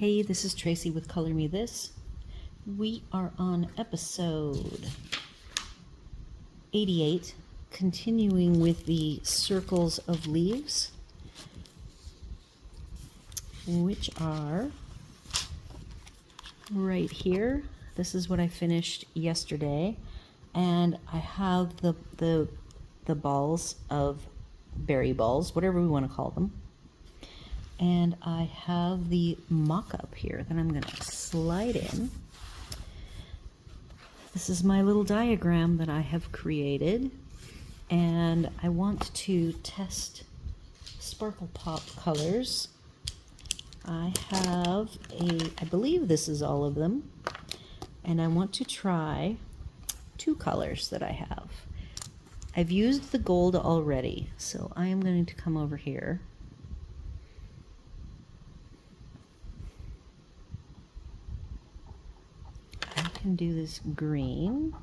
Hey, this is Tracy with Color Me This. We are on episode 88, continuing with the circles of leaves, which are right here. This is what I finished yesterday, and I have the balls of berry balls, whatever we want to call them. And I have the mock-up here that I'm going to slide in. This is my little diagram that I have created, and I want to test Sparkle Pop colors. I believe this is all of them, and I want to try two colors that I have. I've used the gold already, so I am going to come over here. Can do this green.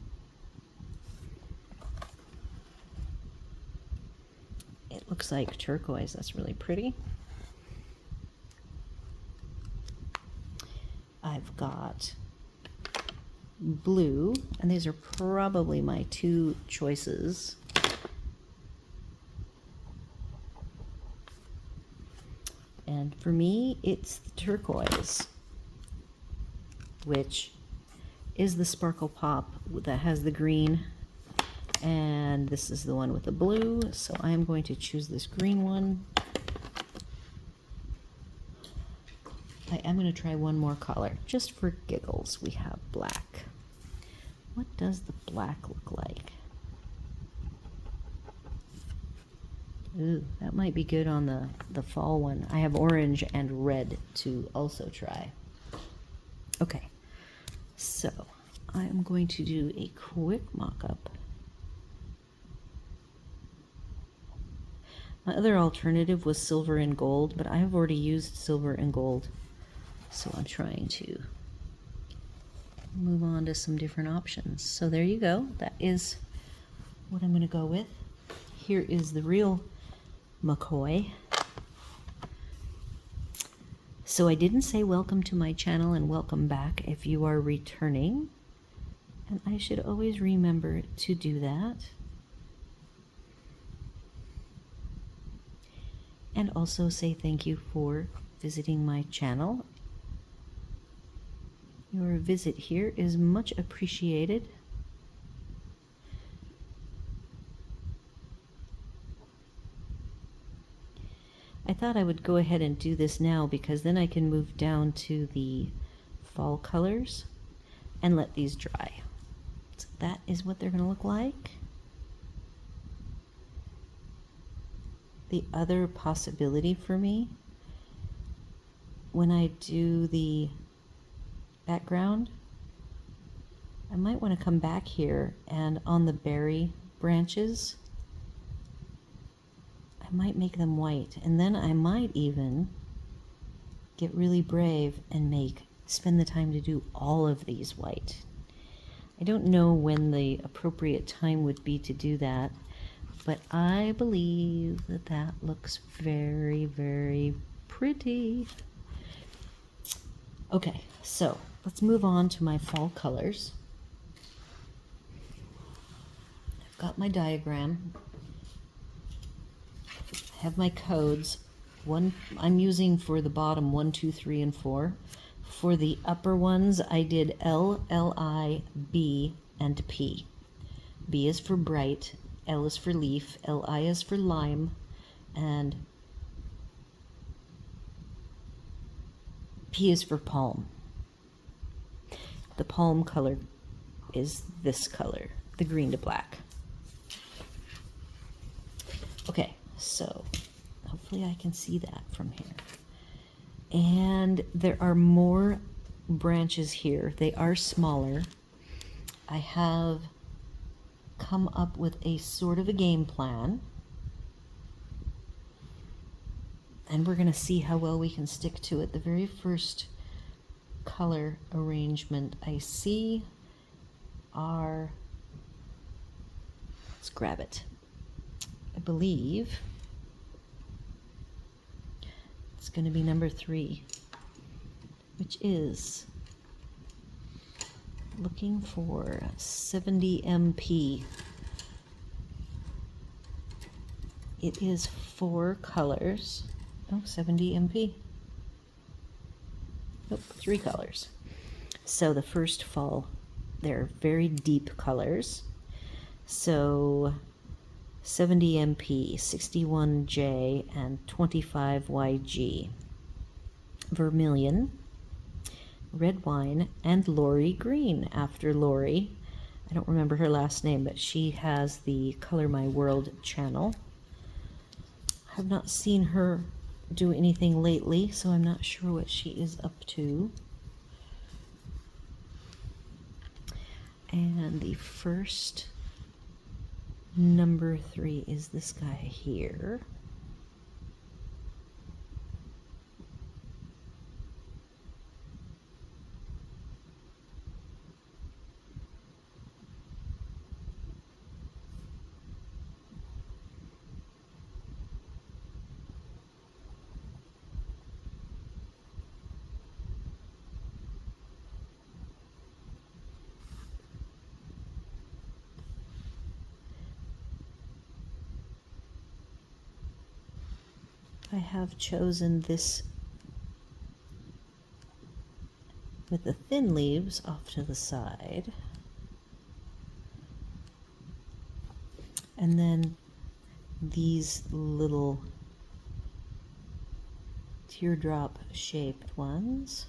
It looks like turquoise. That's really pretty. I've got blue, and these are probably my two choices. And for me, it's the turquoise, which is the Sparkle Pop that has the green, and this is the one with the blue, so I am going to choose this green one. I am going to try one more color, just for giggles. We have black. What does the black look like? Ooh, that might be good on the fall one. I have orange and red to also try. Okay. So, I am going to do a quick mock-up. My other alternative was silver and gold, but I have already used silver and gold, so I'm trying to move on to some different options. So there you go. That is what I'm going to go with. Here is the real McCoy. So I didn't say welcome to my channel and welcome back if you are returning. And I should always remember to do that. And also say thank you for visiting my channel. Your visit here is much appreciated. I thought I would go ahead and do this now because then I can move down to the fall colors and let these dry. So that is what they're going to look like. The other possibility for me, when I do the background, I might want to come back here and on the berry branches, I might make them white, and then I might even get really brave and spend the time to do all of these white. I don't know when the appropriate time would be to do that, but I believe that that looks very, very pretty. Okay, so let's move on to my fall colors. I've got my diagram. I have my codes. One I'm using for the bottom 1, 2, 3, and 4. For the upper ones, I did L, L-I, B, and P. B is for bright, L is for leaf, L-I is for lime, and P is for palm. The palm color is this color, the green to black. Okay. So, hopefully I can see that from here. And there are more branches here. They are smaller. I have come up with a sort of a game plan. And we're going to see how well we can stick to it. The very first color arrangement I see are, let's grab it. I believe it's going to be number 3. which is looking for 70 MP. It is 4 colors. Oh, 70 MP. Nope, 3 colors. So the first fall, they're very deep colors. So 70 MP, 61J, and 25YG. Vermilion, red wine, and Lori Green, after Lori. I don't remember her last name, but she has the Color My World channel. I have not seen her do anything lately, so I'm not sure what she is up to. And the first number 3 is this guy here. I have chosen this with the thin leaves off to the side. And then these little teardrop shaped ones.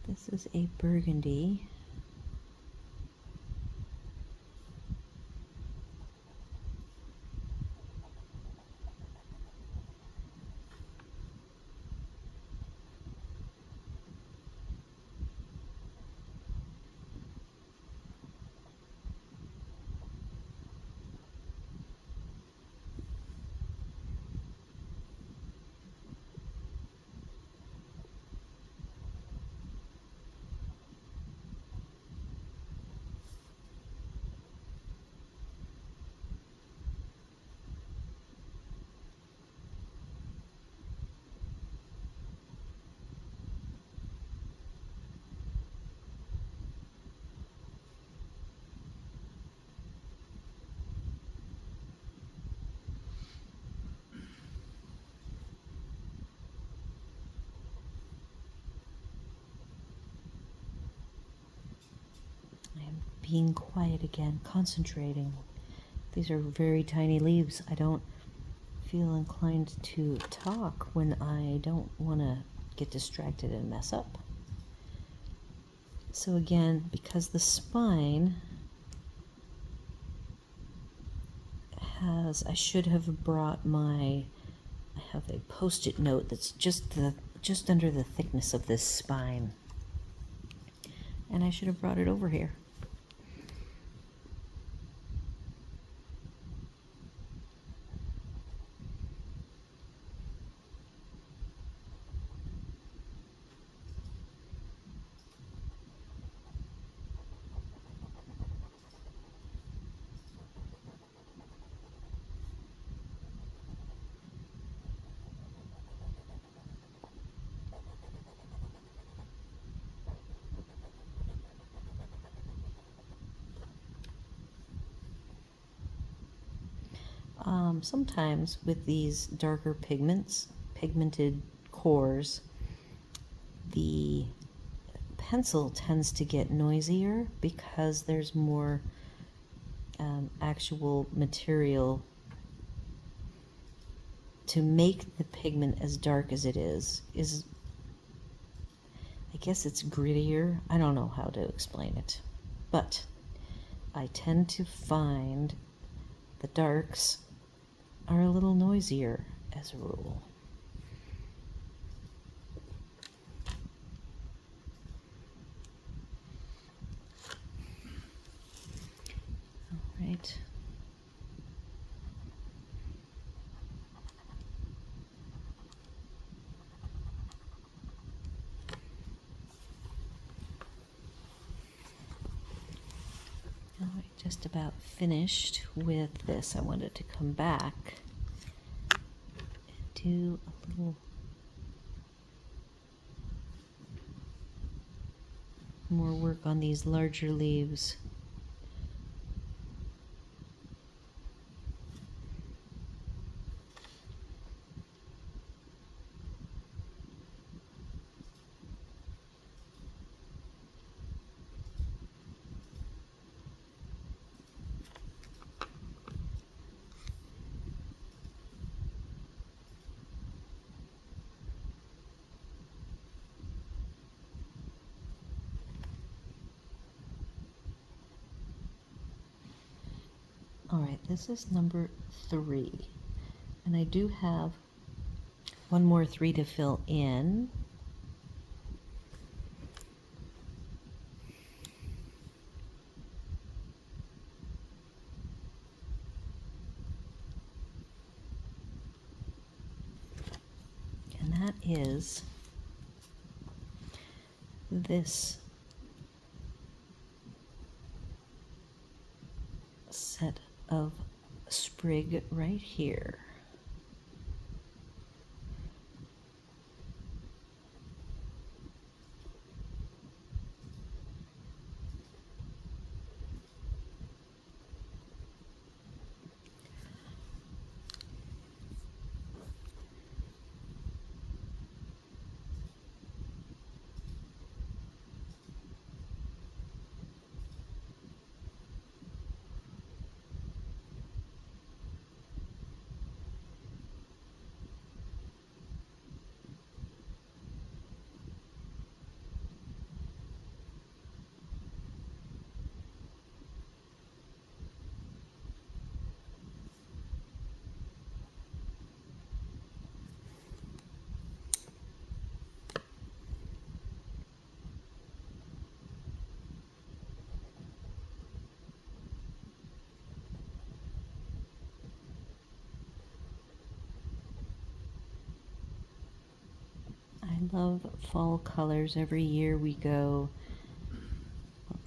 This is a burgundy. I am being quiet again, concentrating. These are very tiny leaves. I don't feel inclined to talk when I don't want to get distracted and mess up. So again, because the spine has, I should have brought my, I have a post-it note that's just under the thickness of this spine. And I should have brought it over here. Sometimes with these darker pigmented cores, the pencil tends to get noisier because there's more actual material to make the pigment as dark as it is I guess it's grittier. I don't know how to explain it, but I tend to find the darks are a little noisier as a rule. All right. All right, just about finished with this. I wanted to come back and do a little more work on these larger leaves. All right, this is number 3, and I do have one more 3 to fill in. And that is this set of sprig right here. I love fall colors. Every year we go,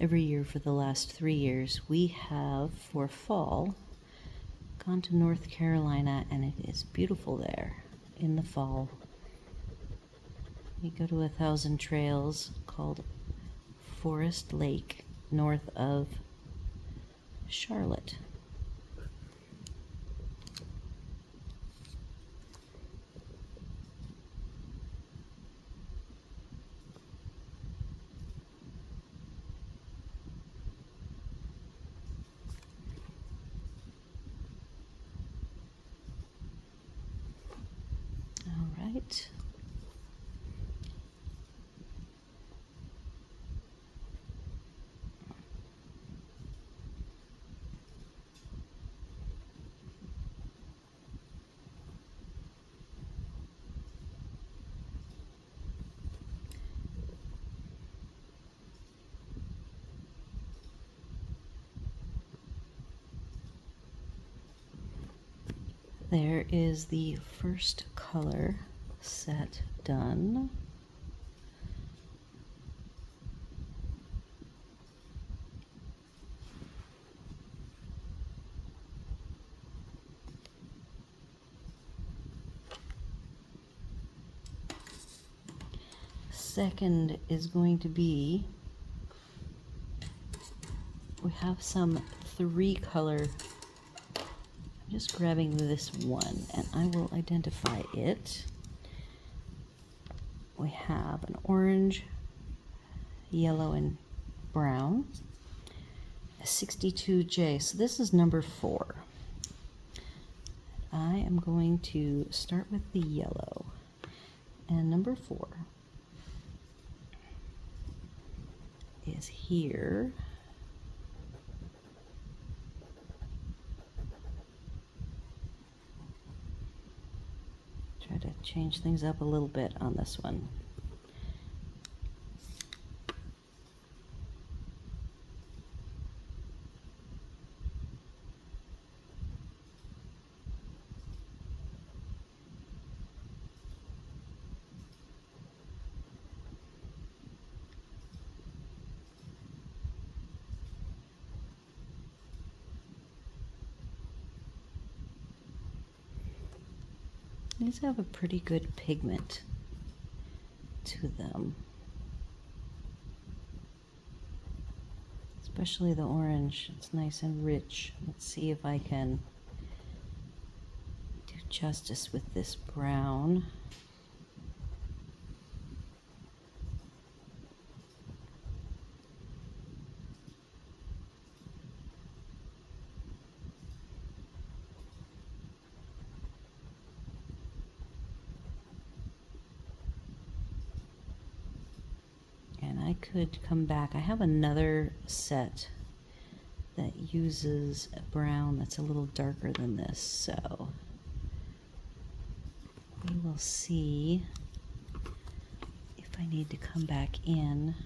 every year for the last 3 years, we have, for fall, gone to North Carolina, and it is beautiful there in the fall. We go to 1,000 trails called Forest Lake, north of Charlotte. All right. There is the first color set done. Second is going to be, we have some 3 color. I'm just grabbing this one and I will identify it. We have an orange, yellow and brown. A 62J, so this is number 4. I am going to start with the yellow. And number 4 is here. Try to change things up a little bit on this one. These have a pretty good pigment to them, especially the orange. It's nice and rich. Let's see if I can do justice with this brown. And I could come back. I have another set that uses a brown that's a little darker than this, so we will see if I need to come back in.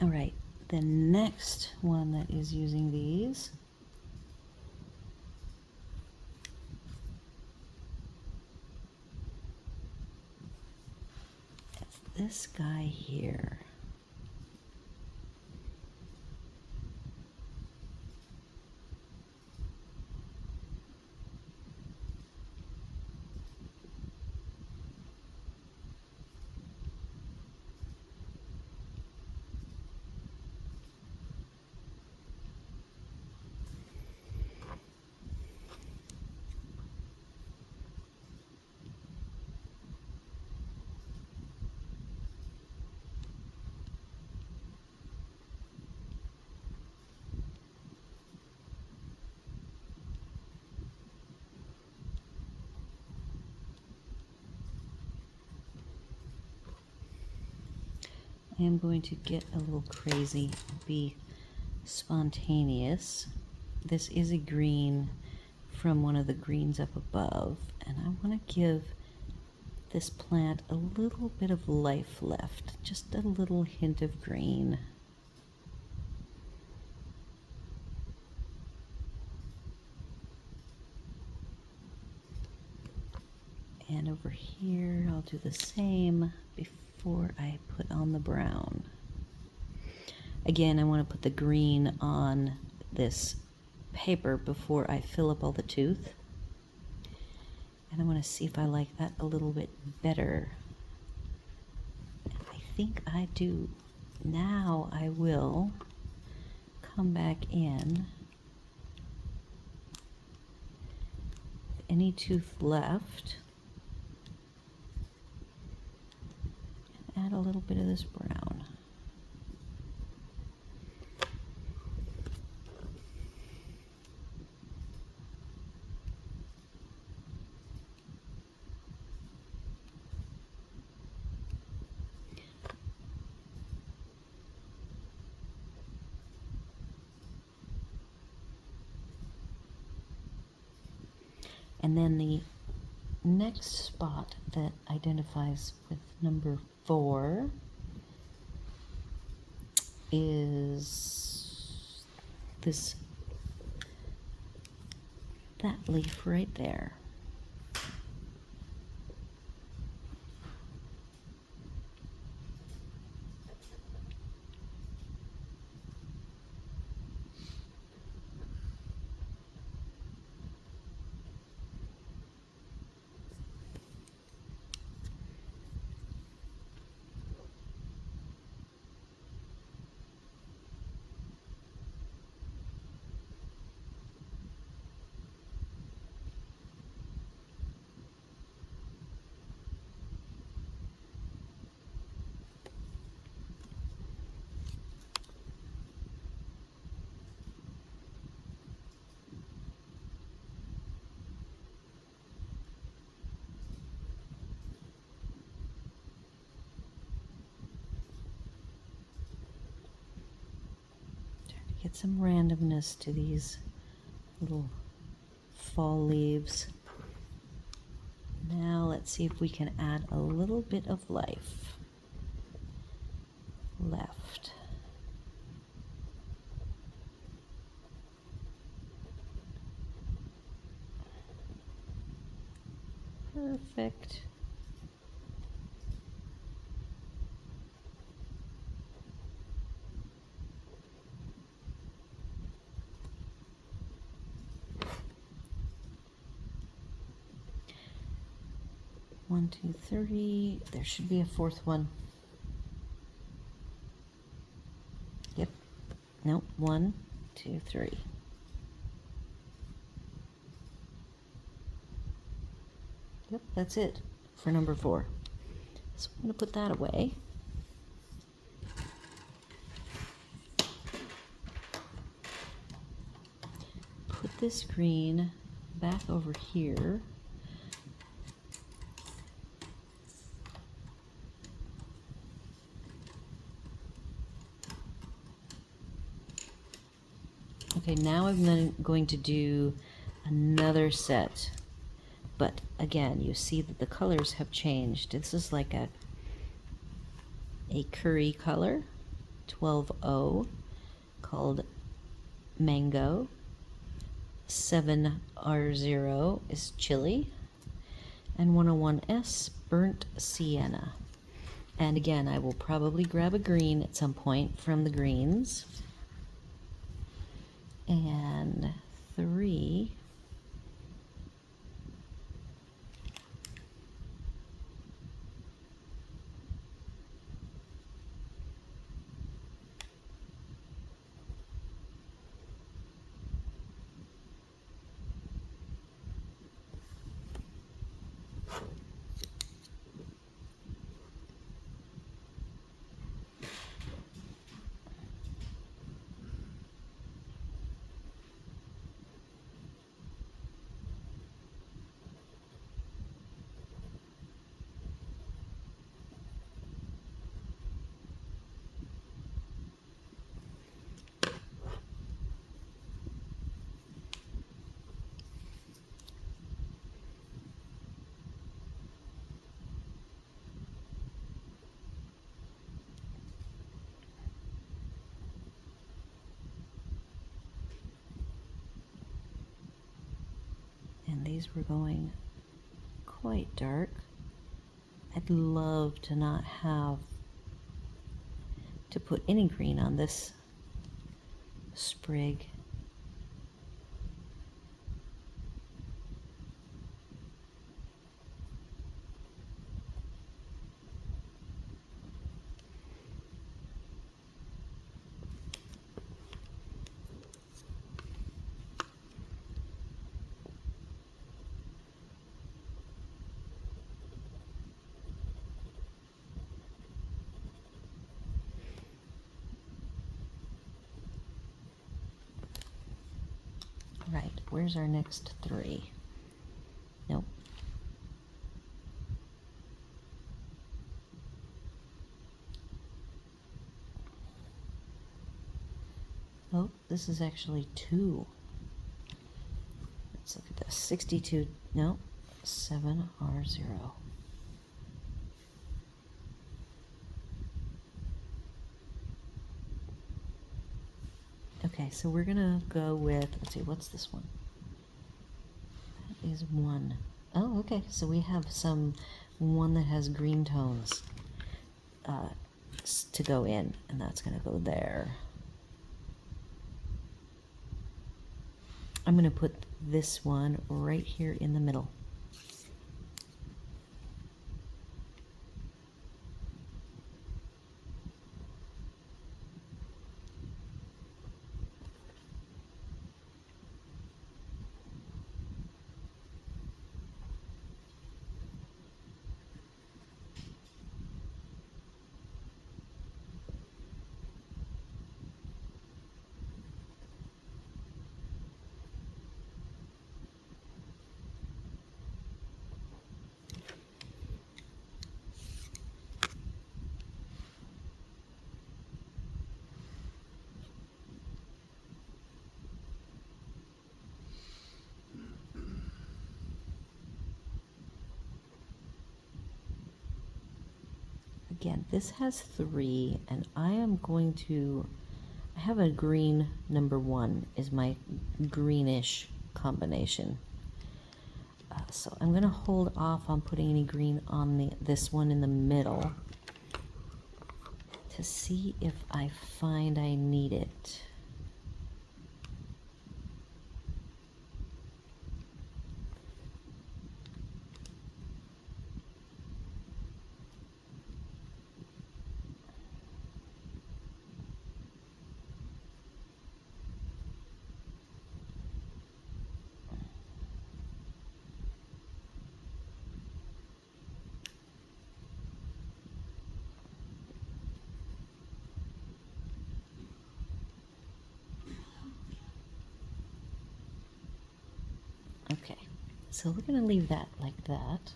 All right, the next one that is using these is this guy here. I am going to get a little crazy, be spontaneous. This is a green from one of the greens up above, and I want to give this plant a little bit of life left, just a little hint of green. And over here, I'll do the same before I put on the brown. Again, I want to put the green on this paper before I fill up all the tooth. And I want to see if I like that a little bit better. I think I do. Now I will come back in. Any tooth left. And add a little bit of this brown. And then the next spot that identifies with number 4 is that leaf right there. Get some randomness to these little fall leaves. Now let's see if we can add a little bit of life. Left. Perfect. One, two, three. There should be a fourth one. Yep. Nope. 1, 2, 3. Yep, that's it for number 4. So I'm going to put that away. Put this green back over here. Okay, now I'm then going to do another set. But again, you see that the colors have changed. This is like a curry color, 12O, called Mango. 7R0 is Chili. And 101S, Burnt Sienna. And again, I will probably grab a green at some point from the greens. And 3. And these were going quite dark. I'd love to not have to put any green on this sprig. Right, where's our next 3? Nope. Oh, this is actually 2. Let's look at this. 62, no, 7R0. Okay, so we're gonna go with, let's see, what's this one? That is one. Oh, okay, so we have one that has green tones to go in, and that's gonna go there. I'm gonna put this one right here in the middle. Again, this has 3, and I have a green number 1 is my greenish combination. So I'm going to hold off on putting any green on this one in the middle to see if I find I need it. Okay, so we're going to leave that like that.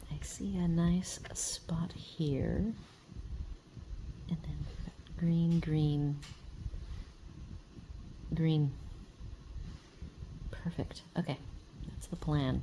I see a nice spot here, and then green, green, green. Perfect. Okay, that's the plan.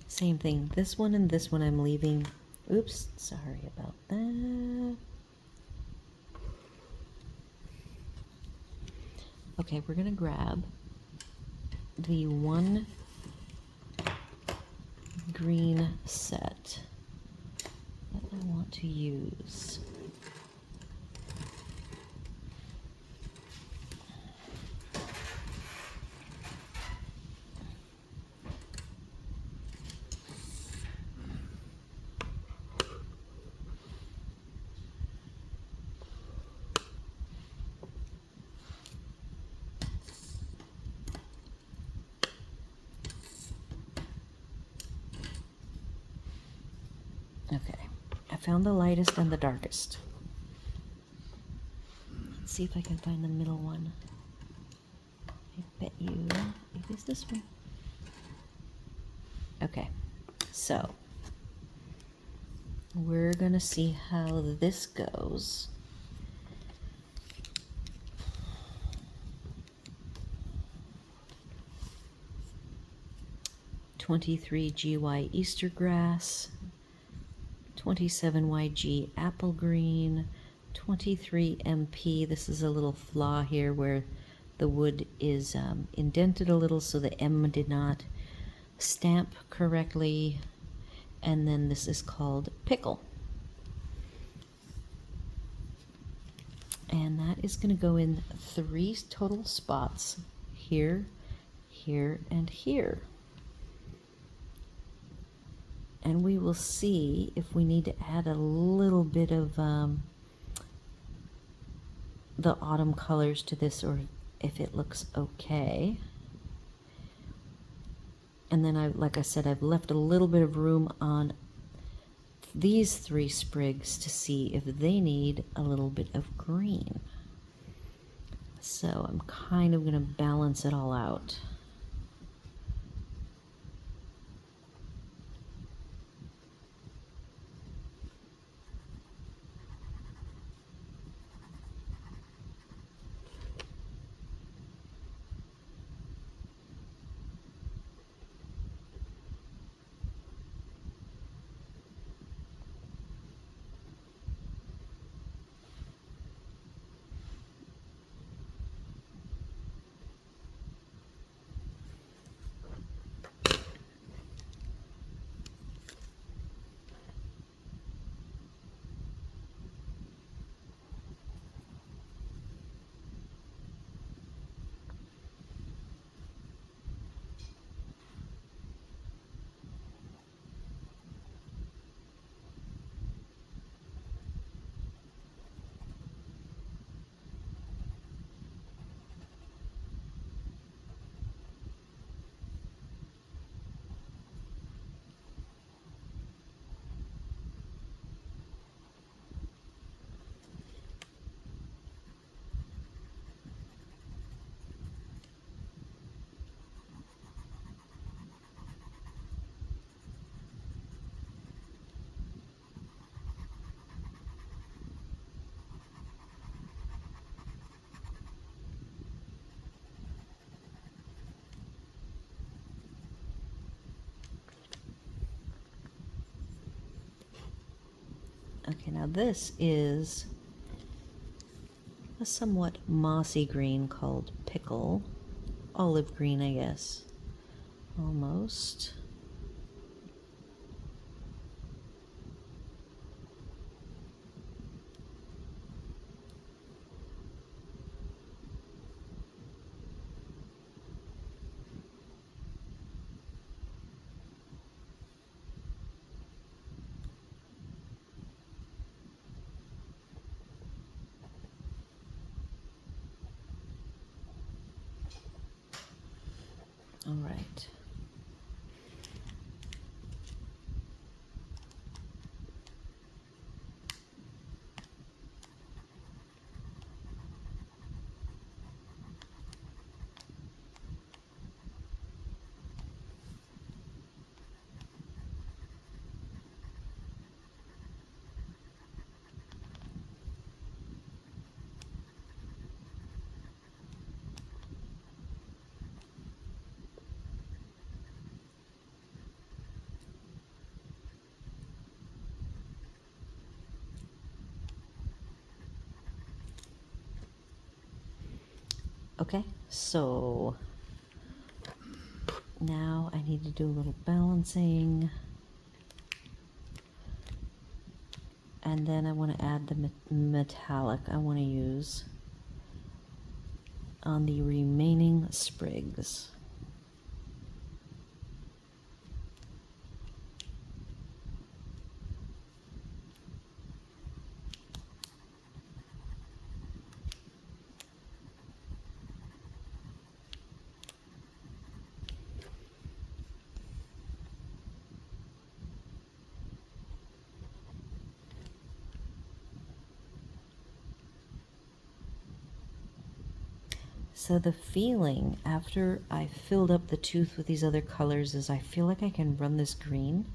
Same thing. This one and this one I'm leaving. Oops, sorry about that. Okay, we're gonna grab the one green set that I want to use. Okay, I found the lightest and the darkest. Let's see if I can find the middle one. I bet you it is this one. Okay, so we're gonna see how this goes. "23 GY Easter Grass, 27 YG Apple Green, 23 MP." This is a little flaw here where the wood is indented a little, so the M did not stamp correctly. And then this is called Pickle. And that is going to go in 3 total spots, here, here, and here. And we will see if we need to add a little bit of the autumn colors to this, or if it looks okay. And then like I said, I've left a little bit of room on these 3 sprigs to see if they need a little bit of green. So I'm kind of going to balance it all out. Okay, now this is a somewhat mossy green called pickle. Olive green, I guess. Almost. All right. Okay, so now I need to do a little balancing. And then I want to add the metallic I want to use on the remaining sprigs. So the feeling after I filled up the tooth with these other colors is I feel like I can run this green,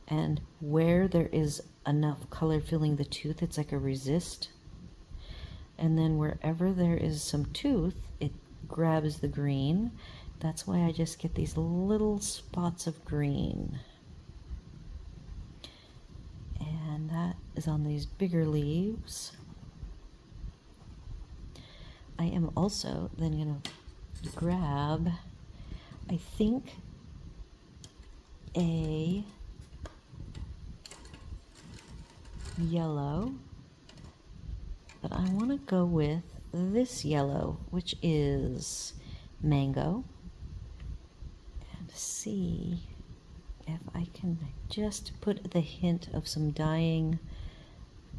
and where there is enough color filling the tooth, it's like a resist. And then wherever there is some tooth, it grabs the green. That's why I just get these little spots of green. And that is on these bigger leaves. I am also then going to grab, I think, a yellow, but I want to go with this yellow, which is mango, and see if I can just put the hint of some dying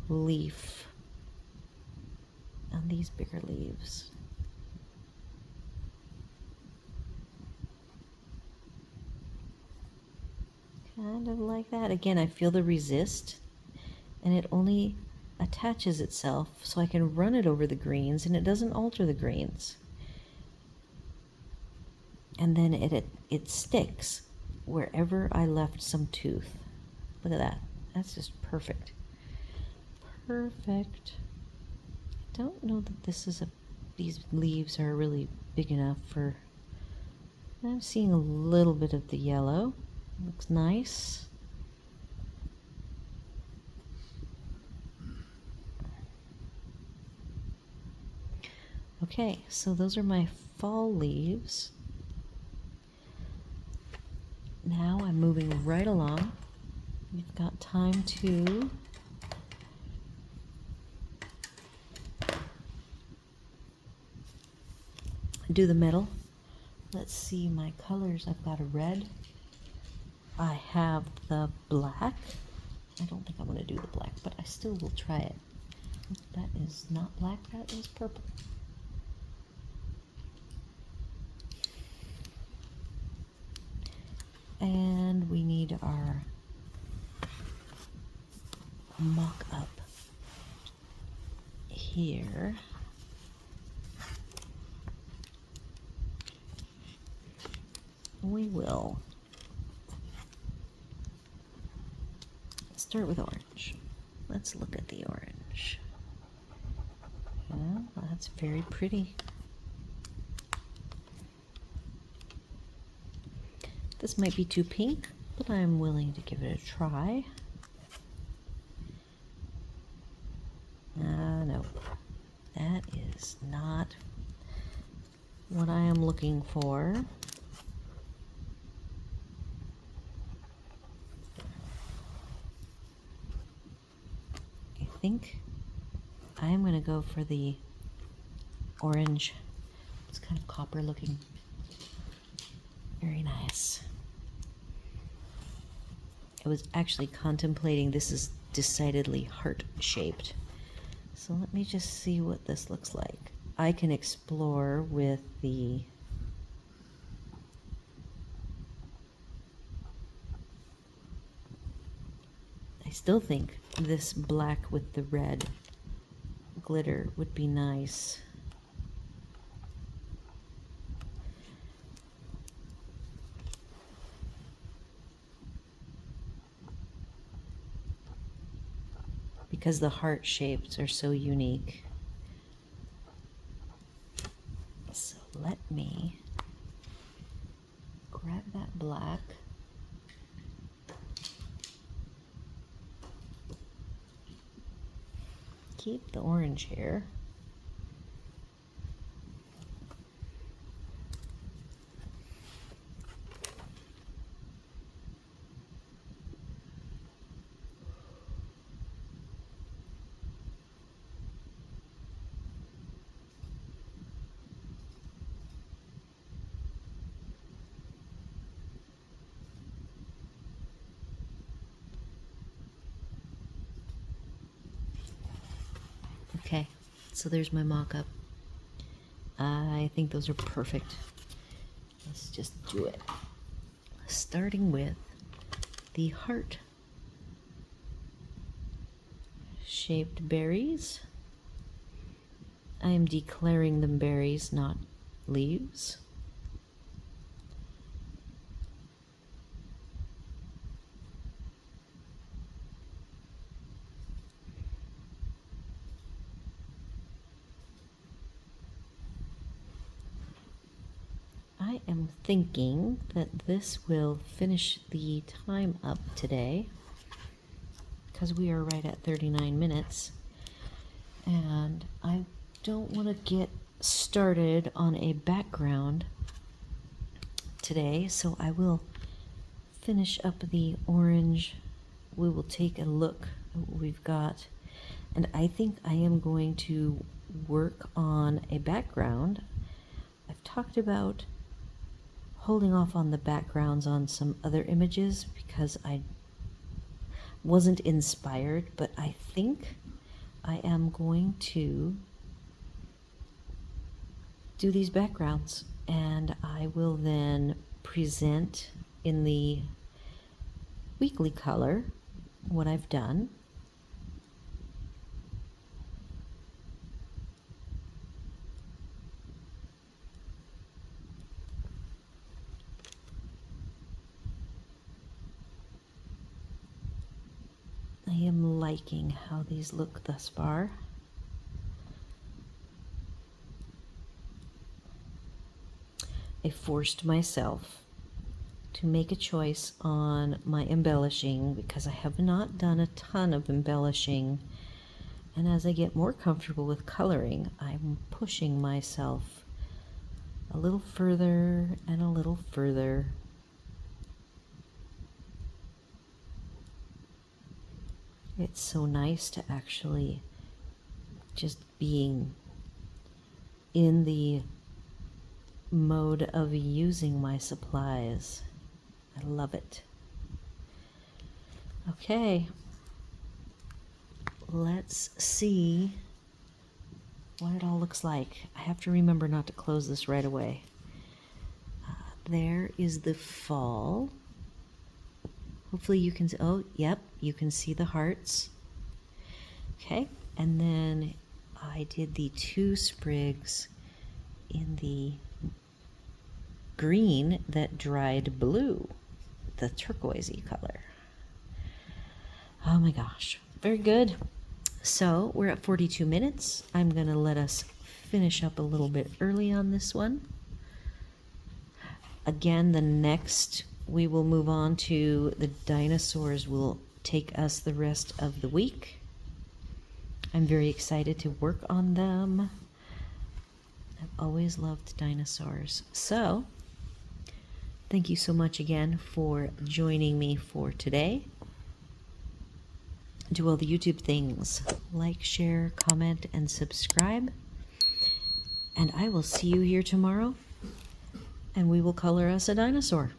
leaf on these bigger leaves. Kind of like that. Again, I feel the resist, and it only attaches itself so I can run it over the greens and it doesn't alter the greens. And then it sticks wherever I left some tooth. Look at that. That's just perfect. Perfect. I don't know that these leaves are really big enough for... I'm seeing a little bit of the yellow. Looks nice. Okay, so those are my fall leaves. Now I'm moving right along. We've got time to do the middle. Let's see my colors. I've got a red. I have the black. I don't think I'm going to do the black, but I still will try it. That is not black, that is purple. And we need our mock-up here. We will start with orange. Let's look at the orange. Well, that's very pretty. This might be too pink, but I'm willing to give it a try. No, that is not what I am looking for. I think I'm going to go for the orange. It's kind of copper looking. Very nice. I was actually contemplating, this is decidedly heart-shaped. So let me just see what this looks like. I can explore with the I still think this black with the red glitter would be nice. Because the heart shapes are so unique. So let me grab that black. Keep the orange here. Okay, so there's my mock-up. I think those are perfect. Let's just do it. Starting with the heart-shaped berries. I am declaring them berries, not leaves. I am thinking that this will finish the time up today because we are right at 39 minutes and I don't want to get started on a background today, so I will finish up the orange. We will take a look at what we've got. And I think I am going to work on a background. I've talked about holding off on the backgrounds on some other images because I wasn't inspired, but I think I am going to do these backgrounds, and I will then present in the weekly color what I've done. I am liking how these look thus far. I forced myself to make a choice on my embellishing because I have not done a ton of embellishing, and as I get more comfortable with coloring, I'm pushing myself a little further and a little further. It's so nice to actually just being in the mode of using my supplies. I love it. Okay, let's see what it all looks like. I have to remember not to close this right away. There is the fall. Hopefully you can see, oh, yep, you can see the hearts. Okay, and then I did the 2 sprigs in the green that dried blue, the turquoisey color. Oh my gosh, very good. So we're at 42 minutes. I'm gonna let us finish up a little bit early on this one. Again, the next we will move on to the dinosaurs will take us the rest of the week. I'm very excited to work on them. I've always loved dinosaurs. So, thank you so much again for joining me for today. Do all the YouTube things. Like, share, comment, and subscribe. And I will see you here tomorrow, and we will color us a dinosaur.